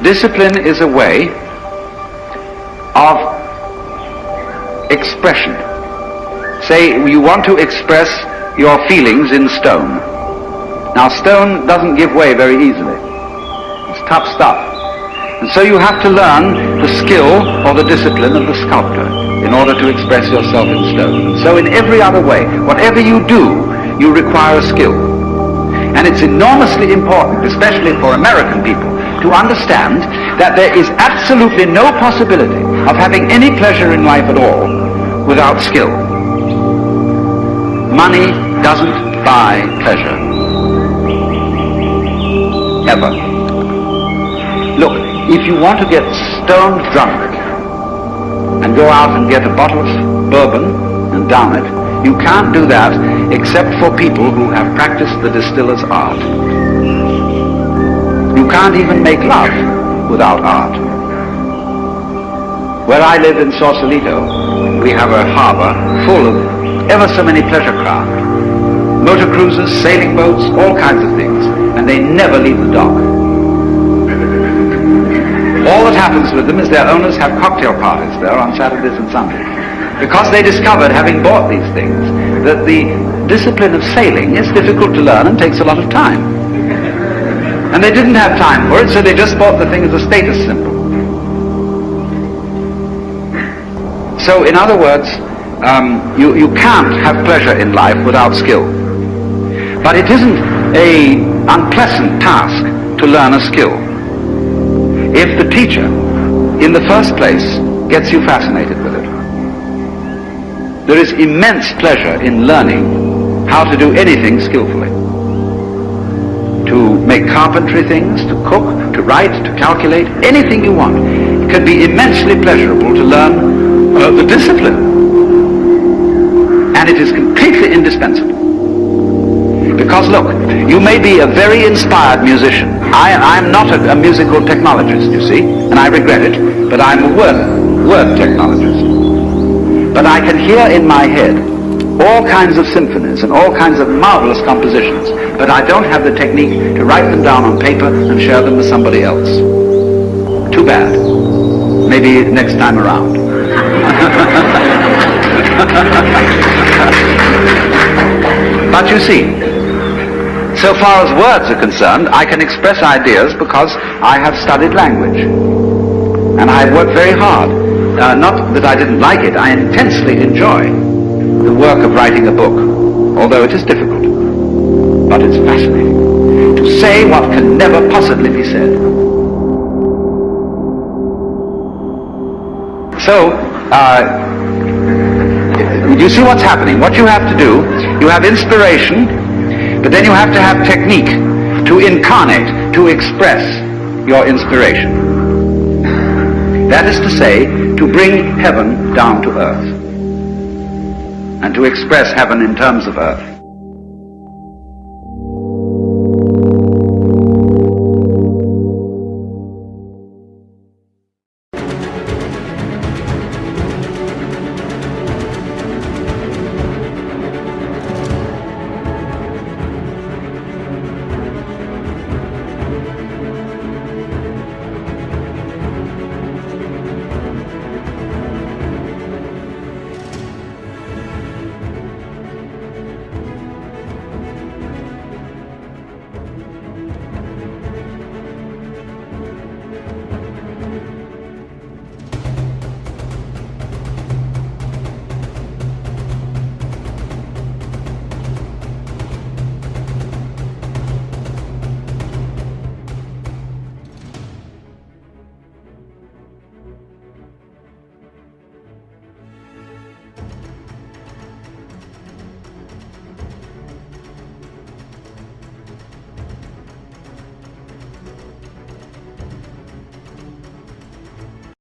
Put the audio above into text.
Discipline is a way of expression. Say you want to express your feelings in stone. Now stone doesn't give way very easily. It's tough stuff. And so you have to learn the skill or the discipline of the sculptor in order to express yourself in stone. And so in every other way, whatever you do, you require a skill. And it's enormously important, especially for American people, to understand that there is absolutely no possibility of having any pleasure in life at all without skill. Money doesn't buy pleasure. Ever. Look, if you want to get stone drunk and go out and get a bottle of bourbon and down it, you can't do that except for people who have practiced the distiller's art. You can't even make love without art. Where I live in Sausalito, we have a harbor full of ever so many pleasure craft. Motor cruisers, sailing boats, all kinds of things. And they never leave the dock. All that happens with them is their owners have cocktail parties there on Saturdays and Sundays. Because they discovered, having bought these things, that the discipline of sailing is difficult to learn and takes a lot of time. And they didn't have time for it, so they just bought the thing as a status symbol. So, in other words, you can't have pleasure in life without skill. But it isn't an unpleasant task to learn a skill if the teacher, in the first place, gets you fascinated with it. There is immense pleasure in learning how to do anything skillfully. To make carpentry things, to cook, to write, to calculate, anything you want. It can be immensely pleasurable to learn the discipline. And it is completely indispensable. Because look, you may be a very inspired musician. I'm not a musical technologist, you see, and I regret it, but I'm a word technologist. But I can hear in my head all kinds of symphonies and all kinds of marvelous compositions, but I don't have the technique to write them down on paper and share them with somebody else. Too bad. Maybe next time around. But you see, so far as words are concerned, I can express ideas because I have studied language. And I've worked very hard. Not that I didn't like it, I intensely enjoy the work of writing a book, although it is difficult. But it's fascinating to say what can never possibly be said. So, you see what's happening. What you have to do, you have inspiration, but then you have to have technique to incarnate, to express your inspiration. That is to say, to bring heaven down to earth, and to express heaven in terms of earth.